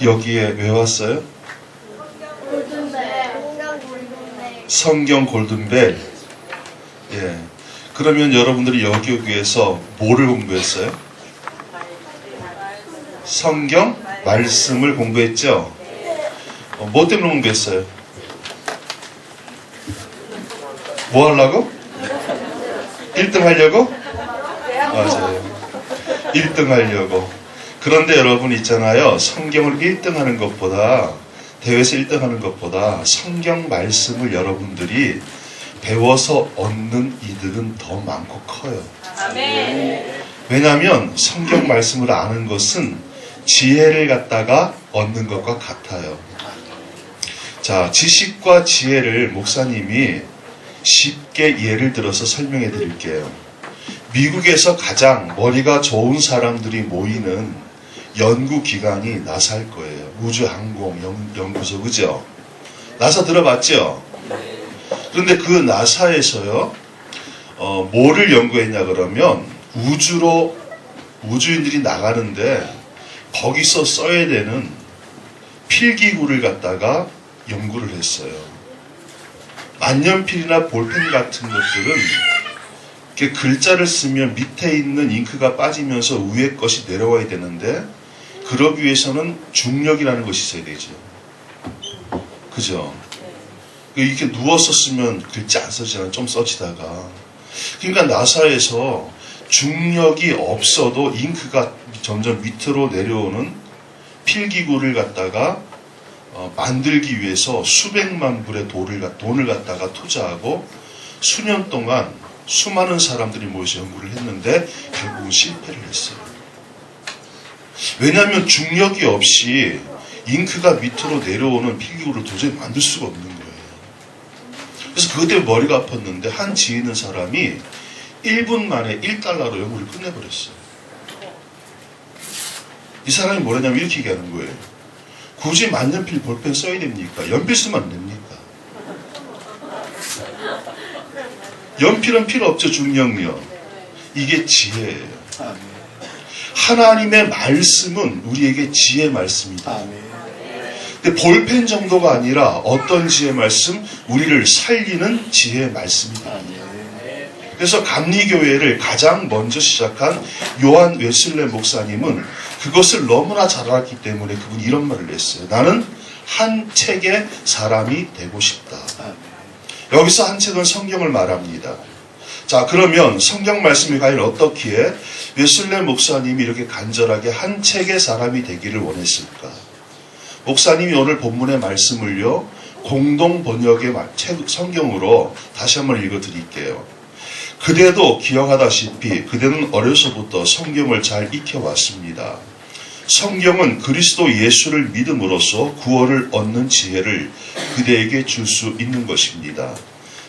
여기에 왜 왔어요? 성경 골든벨. 예. 그러면 여러분들이 여기 오기 위해서 뭐를 공부했어요? 성경 말씀을 공부했죠? 뭐 때문에 공부했어요? 뭐 하려고? 1등 하려고? 맞아요. 1등 하려고. 그런데 여러분 있잖아요. 성경을 1등 하는 것보다, 대회에서 1등 하는 것보다 성경 말씀을 여러분들이 배워서 얻는 이득은 더 많고 커요. 왜냐하면 성경 말씀을 아는 것은 지혜를 갖다가 얻는 것과 같아요. 자, 지식과 지혜를 목사님이 쉽게 예를 들어서 설명해 드릴게요. 미국에서 가장 머리가 좋은 사람들이 모이는 연구기관이 나사일 거예요. 우주항공연구소, 그죠? 나사 들어봤죠? 그런데 그 나사에서요, 뭐를 연구했냐 그러면 우주인들이 나가는데 거기서 써야 되는 필기구를 갖다가 연구를 했어요. 만년필이나 볼펜 같은 것들은 이렇게 글자를 쓰면 밑에 있는 잉크가 빠지면서 위에 것이 내려와야 되는데, 그러기 위해서는 중력이라는 것이 있어야 되죠. 그죠? 이렇게 누워서 쓰면 글자 안 써지잖아요. 좀 써지다가. 그러니까 나사에서 중력이 없어도 잉크가 점점 밑으로 내려오는 필기구를 갖다가 만들기 위해서 수백만 불의 돈을 갖다가 투자하고 수년 동안 수많은 사람들이 모여서 연구를 했는데 결국은 실패를 했어요. 왜냐하면 중력이 없이 잉크가 밑으로 내려오는 필기구를 도저히 만들 수가 없는 거예요. 그래서 그것 때문에 머리가 아팠는데 한 지혜 있는 사람이 1분 만에 $1로 연구를 끝내버렸어요. 이 사람이 뭐라냐면 이렇게 얘기하는 거예요. 굳이 만년필 볼펜 써야 됩니까? 연필 쓰면 안 됩니까? 연필은 필요 없죠. 중력력. 이게 지혜예요. 하나님의 말씀은 우리에게 지혜 말씀이다. 근데 볼펜 정도가 아니라 어떤 지혜 말씀? 우리를 살리는 지혜 말씀이다. 그래서 감리교회를 가장 먼저 시작한 요한 웨슬레 목사님은 그것을 너무나 잘 알았기 때문에 그분이 이런 말을 했어요. 나는 한 책의 사람이 되고 싶다. 여기서 한 책은 성경을 말합니다. 자, 그러면 성경 말씀이 과연 어떻기에 웨슬레 목사님이 이렇게 간절하게 한 책의 사람이 되기를 원했을까? 목사님이 오늘 본문의 말씀을요, 공동 번역의 성경으로 다시 한번 읽어드릴게요. 그대도 기억하다시피 그대는 어려서부터 성경을 잘 익혀왔습니다. 성경은 그리스도 예수를 믿음으로써 구원을 얻는 지혜를 그대에게 줄 수 있는 것입니다.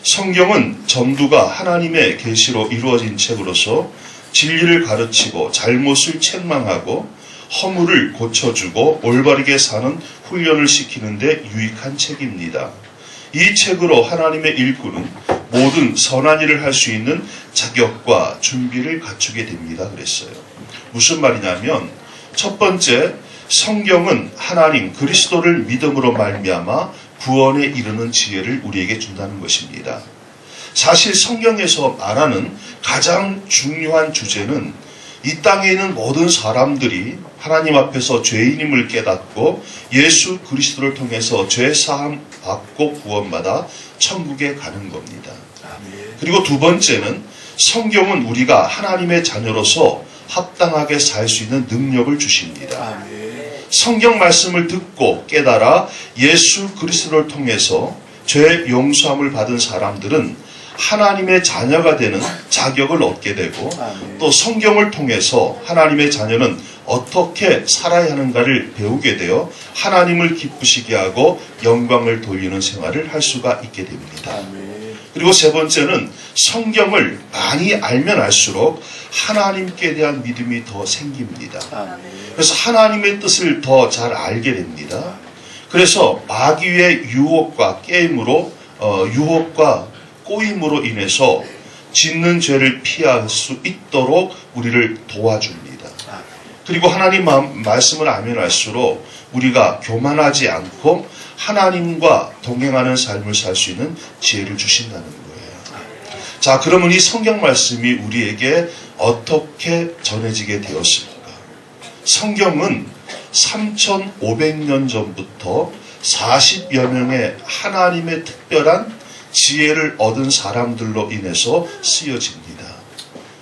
성경은 전부가 하나님의 계시로 이루어진 책으로서 진리를 가르치고 잘못을 책망하고 허물을 고쳐주고 올바르게 사는 훈련을 시키는 데 유익한 책입니다. 이 책으로 하나님의 일꾼은 모든 선한 일을 할 수 있는 자격과 준비를 갖추게 됩니다. 그랬어요. 무슨 말이냐면 첫 번째, 성경은 하나님 그리스도를 믿음으로 말미암아 구원에 이르는 지혜를 우리에게 준다는 것입니다. 사실 성경에서 말하는 가장 중요한 주제는 이 땅에 있는 모든 사람들이 하나님 앞에서 죄인임을 깨닫고 예수 그리스도를 통해서 죄 사함 받고 구원받아 천국에 가는 겁니다. 그리고 두 번째는 성경은 우리가 하나님의 자녀로서 합당하게 살 수 있는 능력을 주십니다. 성경 말씀을 듣고 깨달아 예수 그리스도를 통해서 죄 용서함을 받은 사람들은 하나님의 자녀가 되는 자격을 얻게 되고, 또 성경을 통해서 하나님의 자녀는 어떻게 살아야 하는가를 배우게 되어 하나님을 기쁘시게 하고 영광을 돌리는 생활을 할 수가 있게 됩니다. 그리고 세 번째는 성경을 많이 알면 알수록 하나님께 대한 믿음이 더 생깁니다. 그래서 하나님의 뜻을 더 잘 알게 됩니다. 그래서 마귀의 유혹과 게임으로 유혹과 꼬임으로 인해서 짓는 죄를 피할 수 있도록 우리를 도와줍니다. 그리고 하나님 말씀을 알면 알수록 우리가 교만하지 않고 하나님과 동행하는 삶을 살 수 있는 지혜를 주신다는 거예요. 자, 그러면 이 성경 말씀이 우리에게 어떻게 전해지게 되었습니까? 성경은 3,500년 전부터 40여 명의 하나님의 특별한 지혜를 얻은 사람들로 인해서 쓰여집니다.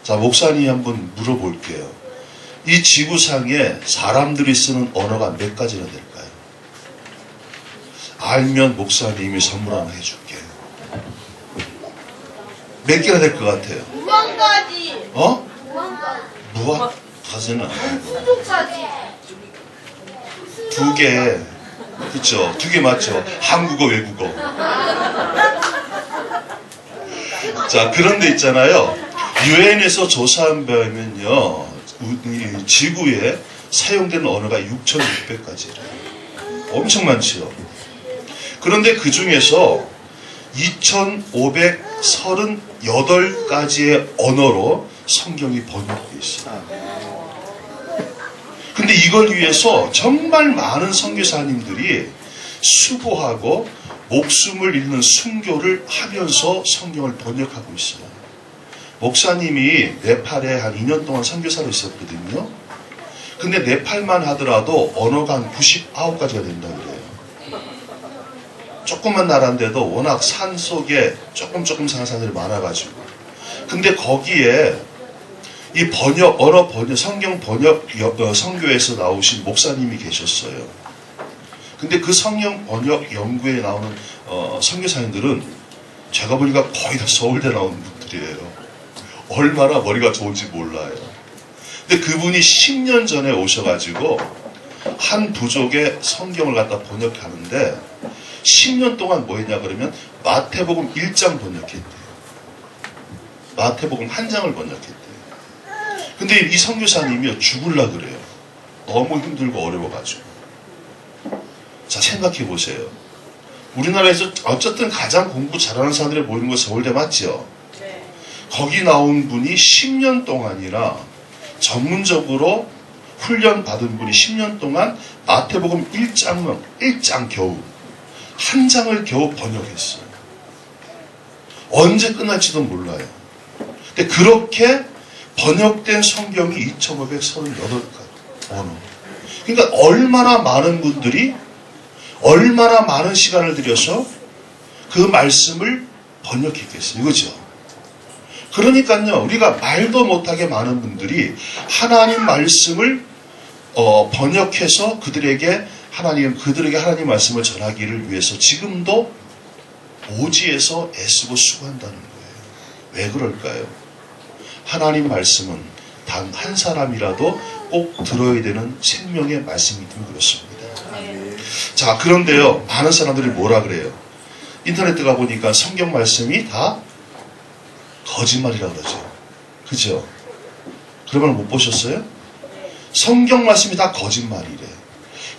자, 목사님이 한번 물어볼게요. 이 지구상에 사람들이 쓰는 언어가 몇 가지나 될까요? 알면 목사님이 선물 하나 해줄게요. 몇 개나 될 것 같아요? 무한가지. 무한가지는 수족가지. 두 개. 그쵸? 두 개 맞죠? 한국어, 외국어. 자, 그런데 있잖아요. 유엔에서 조사한 바에면요, 지구에 사용되는 언어가 6,600가지래요. 엄청 많죠? 그런데 그 중에서 2,538가지의 언어로 성경이 번역되어 있어요. 근데 이걸 위해서 정말 많은 선교사님들이 수고하고 목숨을 잃는 순교를 하면서 성경을 번역하고 있어요. 목사님이 네팔에 한 2년 동안 선교사로 있었거든요. 근데 네팔만 하더라도 언어가 한 99가지가 된다고 그래요. 조그만 나라인데도 워낙 산 속에 조금 사는 사람들이 많아가지고. 근데 거기에 이 언어 번역, 성경 번역 선교에서 나오신 목사님이 계셨어요. 근데 그 성경 번역 연구에 나오는 선교사님들은 제가 보니까 거의 다 서울대 나온 분들이에요. 얼마나 머리가 좋은지 몰라요. 근데 그분이 10년 전에 오셔가지고 한 부족의 성경을 갖다 번역하는데 10년 동안 뭐 했냐 그러면 마태복음 1장 번역했대요. 마태복음 1장을 번역했대요. 근데 이 선교사님이 죽을라 그래요. 너무 힘들고 어려워가지고. 자, 생각해 보세요. 우리나라에서 어쨌든 가장 공부 잘하는 사람들이 모이는 거 서울대 맞죠? 네. 거기 나온 분이 10년 동안이나 전문적으로 훈련 받은 분이 10년 동안 마태복음 1장 겨우 한 장을 겨우 번역했어요. 언제 끝날지도 몰라요. 근데 그렇게 번역된 성경이 2,538가지 언어. 그러니까 얼마나 많은 분들이 얼마나 많은 시간을 들여서 그 말씀을 번역했겠어요. 그죠? 그러니까요, 우리가 말도 못하게 많은 분들이 하나님 말씀을 번역해서 그들에게 하나님 말씀을 전하기를 위해서 지금도 오지에서 애쓰고 수고한다는 거예요. 왜 그럴까요? 하나님 말씀은 단 한 사람이라도 꼭 들어야 되는 생명의 말씀이기 때문에 그렇습니다. 자, 그런데요, 많은 사람들이 뭐라 그래요? 인터넷에 가보니까 성경 말씀이 다 거짓말이라고 그러죠. 그죠? 그러면 못 보셨어요? 성경 말씀이 다 거짓말이래.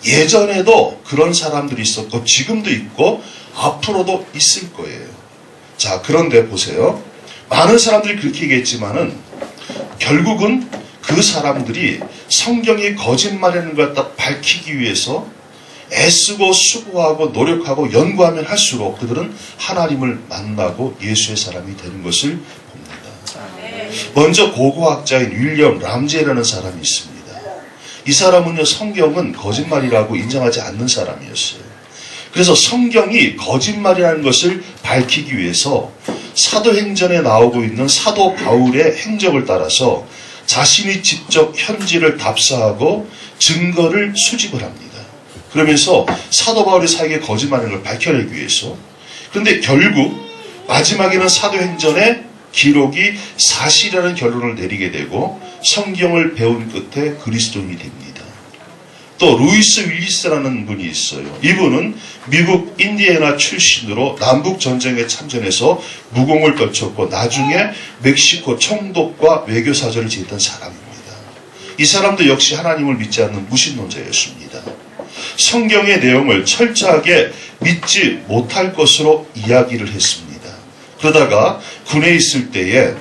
예전에도 그런 사람들이 있었고, 지금도 있고, 앞으로도 있을 거예요. 자, 그런데 보세요. 많은 사람들이 그렇게 얘기했지만은, 결국은 그 사람들이 성경이 거짓말이라는 걸 딱 밝히기 위해서 애쓰고 수고하고 노력하고 연구하면 할수록 그들은 하나님을 만나고 예수의 사람이 되는 것을 봅니다. 먼저 고고학자인 윌리엄 람제라는 사람이 있습니다. 이 사람은요, 성경은 거짓말이라고 인정하지 않는 사람이었어요. 그래서 성경이 거짓말이라는 것을 밝히기 위해서 사도행전에 나오고 있는 사도 바울의 행적을 따라서 자신이 직접 현지를 답사하고 증거를 수집을 합니다. 그러면서 사도 바울의 사역의 거짓말인 걸 밝혀내기 위해서. 그런데 결국 마지막에는 사도행전의 기록이 사실이라는 결론을 내리게 되고 성경을 배운 끝에 그리스도인이 됩니다. 또 루이스 윌리스라는 분이 있어요. 이분은 미국 인디애나 출신으로 남북전쟁에 참전해서 무공을 떨쳤고 나중에 멕시코 총독과 외교사절을 지냈던 사람입니다. 이 사람도 역시 하나님을 믿지 않는 무신론자였습니다. 성경의 내용을 철저하게 믿지 못할 것으로 이야기를 했습니다. 그러다가 군에 있을 때에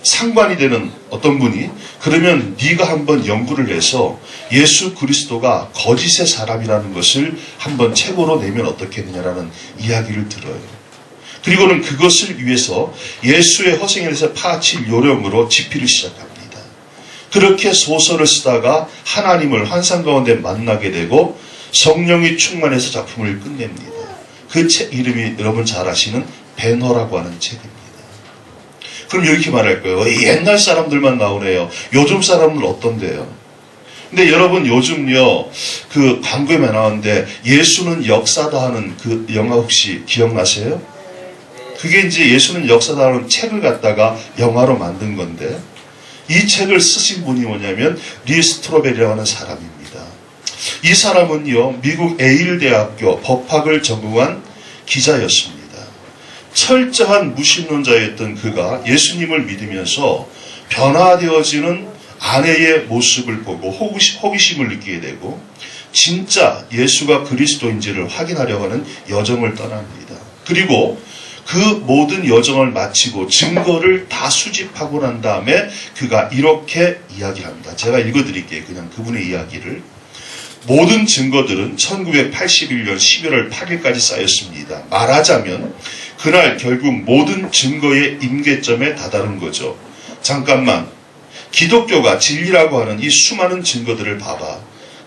상관이 되는 어떤 분이 그러면 네가 한번 연구를 해서 예수 그리스도가 거짓의 사람이라는 것을 한번 책으로 내면 어떻겠느냐라는 이야기를 들어요. 그리고는 그것을 위해서 예수의 허생에 대해서 파칠 요령으로 집필을 시작합니다. 그렇게 소설을 쓰다가 하나님을 환상 가운데 만나게 되고 성령이 충만해서 작품을 끝냅니다. 그 책 이름이 여러분 잘 아시는 배너라고 하는 책입니다. 그럼 이렇게 말할 거예요. 옛날 사람들만 나오네요. 요즘 사람은 어떤데요? 근데 여러분 요즘요 그 광고에만 나오는데 예수는 역사다 하는 그 영화 혹시 기억나세요? 그게 이제 예수는 역사다 하는 책을 갖다가 영화로 만든 건데 이 책을 쓰신 분이 뭐냐면 리 스트로베리라고 하는 사람입니다. 이 사람은요 미국 에일 대학교 법학을 전공한 기자였습니다. 철저한 무신론자였던 그가 예수님을 믿으면서 변화되어지는 아내의 모습을 보고 호기심을 느끼게 되고 진짜 예수가 그리스도인지를 확인하려고 하는 여정을 떠납니다. 그리고 그 모든 여정을 마치고 증거를 다 수집하고 난 다음에 그가 이렇게 이야기합니다. 제가 읽어드릴게요. 그냥 그분의 이야기를. 모든 증거들은 1981년 11월 8일까지 쌓였습니다. 말하자면 그날 결국 모든 증거의 임계점에 다다른 거죠. 잠깐만, 기독교가 진리라고 하는 이 수많은 증거들을 봐봐.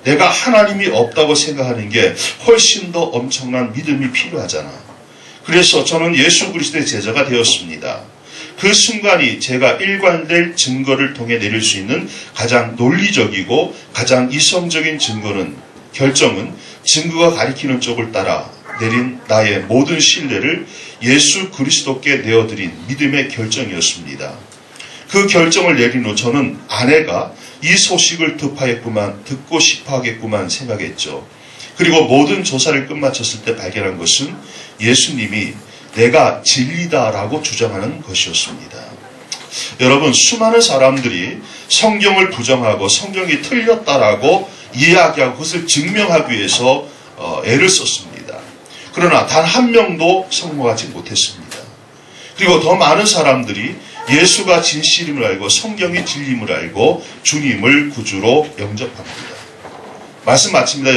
내가 하나님이 없다고 생각하는 게 훨씬 더 엄청난 믿음이 필요하잖아. 그래서 저는 예수 그리스도의 제자가 되었습니다. 그 순간이 제가 일관될 증거를 통해 내릴 수 있는 가장 논리적이고 가장 이성적인 결정은 증거가 가리키는 쪽을 따라 내린 나의 모든 신뢰를 예수 그리스도께 내어드린 믿음의 결정이었습니다. 그 결정을 내린 후 저는 아내가 이 소식을 듣고 싶어 하겠구만 생각했죠. 그리고 모든 조사를 끝마쳤을 때 발견한 것은 예수님이 내가 진리다라고 주장하는 것이었습니다. 여러분, 수많은 사람들이 성경을 부정하고 성경이 틀렸다라고 이야기하고 그것을 증명하기 위해서 애를 썼습니다. 그러나 단 한 명도 성공하지 못했습니다. 그리고 더 많은 사람들이 예수가 진실임을 알고 성경이 진리임을 알고 주님을 구주로 영접합니다. 말씀 마칩니다.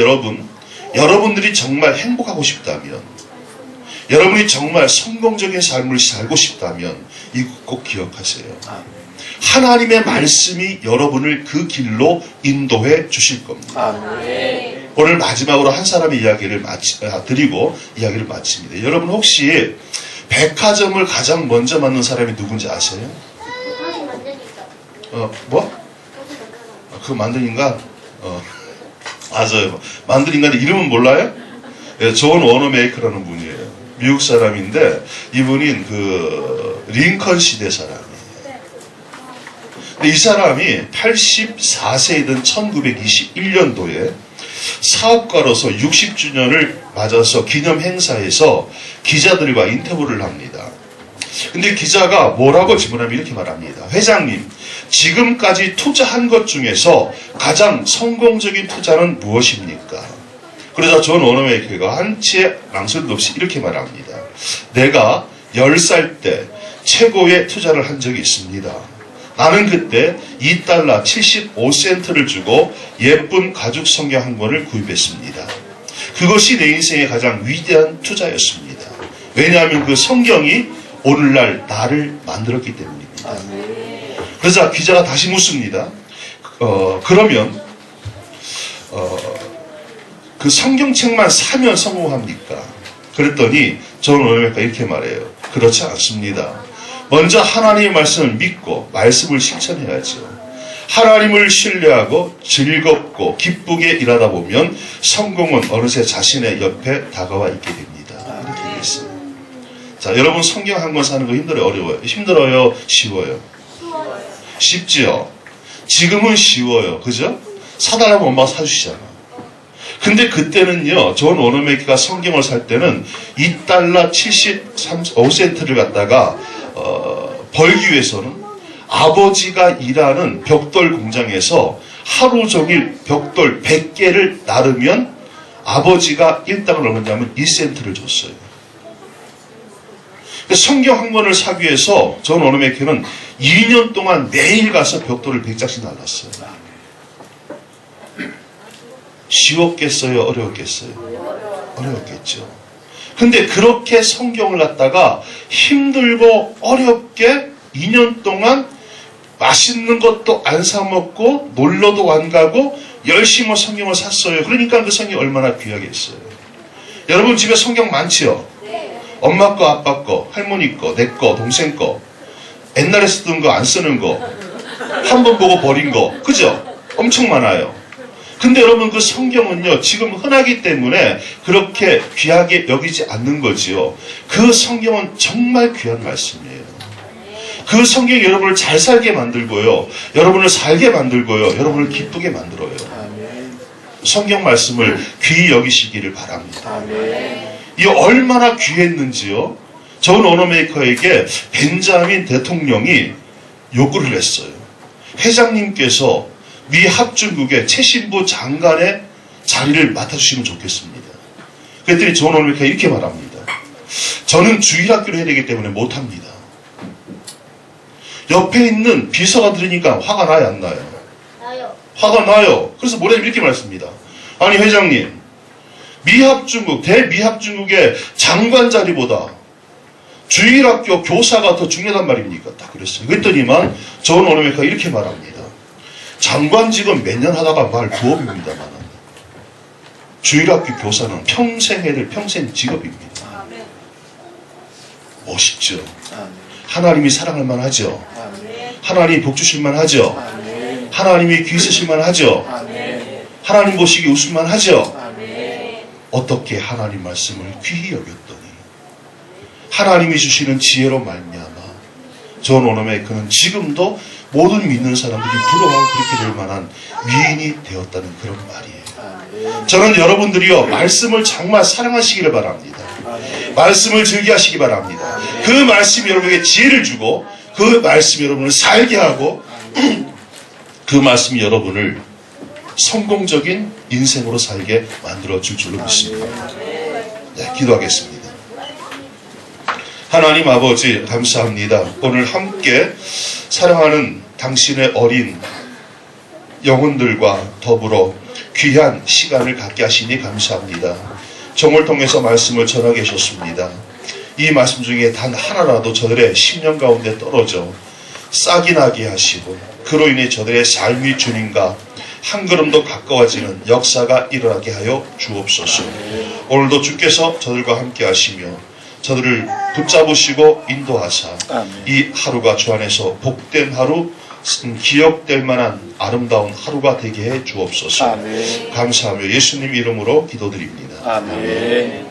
여러분들이 정말 행복하고 싶다면, 여러분이 정말 성공적인 삶을 살고 싶다면 이거 꼭 기억하세요. 하나님의 말씀이 여러분을 그 길로 인도해 주실 겁니다. 오늘 마지막으로 한 사람의 이야기를 드리고 이야기를 마칩니다. 여러분 혹시 백화점을 가장 먼저 만든 사람이 누군지 아세요? 뭐? 그 만든 인간? 맞아요. 만든 인간의 이름은 몰라요? 예, 존 워너메이커라는 분이에요. 미국 사람인데 이분이 그 링컨 시대 사람이에요. 근데 이 사람이 84세이던 1921년도에 사업가로서 60주년을 맞아서 기념 행사에서 기자들과 인터뷰를 합니다. 근데 기자가 뭐라고 질문하면 이렇게 말합니다. 회장님, 지금까지 투자한 것 중에서 가장 성공적인 투자는 무엇입니까? 그러자 존 워너메이커가 한치의 망설임도 없이 이렇게 말합니다. 내가 10살 때 최고의 투자를 한 적이 있습니다. 나는 그때 $2 75센트를 주고 예쁜 가죽 성경 한 권을 구입했습니다. 그것이 내 인생의 가장 위대한 투자였습니다. 왜냐하면 그 성경이 오늘날 나를 만들었기 때문입니다. 그래서 기자가 다시 묻습니다. 그러면 그 성경책만 사면 성공합니까? 그랬더니 존 워너메이커가 이렇게 말해요. 그렇지 않습니다. 먼저 하나님의 말씀을 믿고 말씀을 실천해야죠. 하나님을 신뢰하고 즐겁고 기쁘게 일하다 보면 성공은 어느새 자신의 옆에 다가와 있게 됩니다. 이렇게 되어 있어요. 자, 여러분 성경 한 권 사는 거 힘들어요? 어려워요? 힘들어요? 쉬워요? 쉽지요? 지금은 쉬워요. 그죠? 사달라면 엄마가 사주시잖아. 근데 그때는요, 존 워너메이커가 성경을 살 때는 $2 75센트를 갖다가 벌기 위해서는 아버지가 일하는 벽돌 공장에서 하루 종일 벽돌 100개를 나르면 아버지가 일당을 얼마냐면 1센트를 줬어요. 성경 한 권을 사기 위해서 존 워너메이커는 2년 동안 매일 가서 벽돌을 100장씩 날랐어요. 쉬웠겠어요? 어려웠겠어요? 어려웠겠죠. 근데 그렇게 성경을 갖다가 힘들고 어렵게 2년 동안 맛있는 것도 안 사 먹고 놀러도 안 가고 열심히 성경을 샀어요. 그러니까 그 성경이 얼마나 귀하겠어요. 여러분 집에 성경 많지요? 엄마 거, 아빠 거, 할머니 거, 내 거, 동생 거, 옛날에 쓰던 거 안 쓰는 거, 한 번 보고 버린 거, 그죠? 엄청 많아요. 근데 여러분 그 성경은요 지금 흔하기 때문에 그렇게 귀하게 여기지 않는 거지요. 그 성경은 정말 귀한 말씀이에요. 그 성경이 여러분을 잘 살게 만들고요, 여러분을 살게 만들고요, 여러분을 기쁘게 만들어요. 성경 말씀을 귀히 여기시기를 바랍니다. 이 얼마나 귀했는지요. 존 워너메이커에게 벤자민 대통령이 요구를 했어요. 회장님께서 미 합중국의 최신부 장관의 자리를 맡아주시면 좋겠습니다. 그랬더니 존 워너메이커가 이렇게 말합니다. 저는 주일학교를 해야 되기 때문에 못합니다. 옆에 있는 비서가 들으니까 화가 나요, 안 나요? 나요. 화가 나요. 그래서 뭐냐면 이렇게 말씀니다. 아니 회장님, 미합중국, 대미합중국의 장관 자리보다 주일학교 교사가 더 중요하단 말입니까? 딱 그랬어요. 그랬더니만 존 워너메이커가 이렇게 말합니다. 장관직은 몇 년 하다가 말 부업입니다만 주일학교 교사는 평생 해야 될 평생 직업입니다. 멋있죠? 하나님이 사랑할 만하죠? 하나님이 복 주실 만하죠? 하나님이 귀 쓰실 만하죠? 하나님 보시기 웃을 만하죠? 어떻게 하나님 말씀을 귀히 여겼더니 하나님이 주시는 지혜로 말미암아 존 워너메이커는 지금도 모든 믿는 사람들이 부러워하고 그렇게 될 만한 위인이 되었다는 그런 말이에요. 저는 여러분들이요 말씀을 정말 사랑하시기를 바랍니다. 말씀을 즐겨하시기 바랍니다. 그 말씀이 여러분에게 지혜를 주고 그 말씀이 여러분을 살게 하고 그 말씀이 여러분을 성공적인 인생으로 살게 만들어줄 줄로 믿습니다. 네, 기도하겠습니다. 하나님 아버지 감사합니다. 오늘 함께 사랑하는 당신의 어린 영혼들과 더불어 귀한 시간을 갖게 하시니 감사합니다. 종을 통해서 말씀을 전하게 하셨습니다. 이 말씀 중에 단 하나라도 저들의 심령 가운데 떨어져 싹이 나게 하시고 그로 인해 저들의 삶이 주님과 한 걸음도 가까워지는 역사가 일어나게 하여 주옵소서. 오늘도 주께서 저들과 함께 하시며 저들을 붙잡으시고 인도하사 이 하루가 주 안에서 복된 하루, 기억될 만한 아름다운 하루가 되게 해 주옵소서. 감사하며 예수님 이름으로 기도드립니다. 아멘.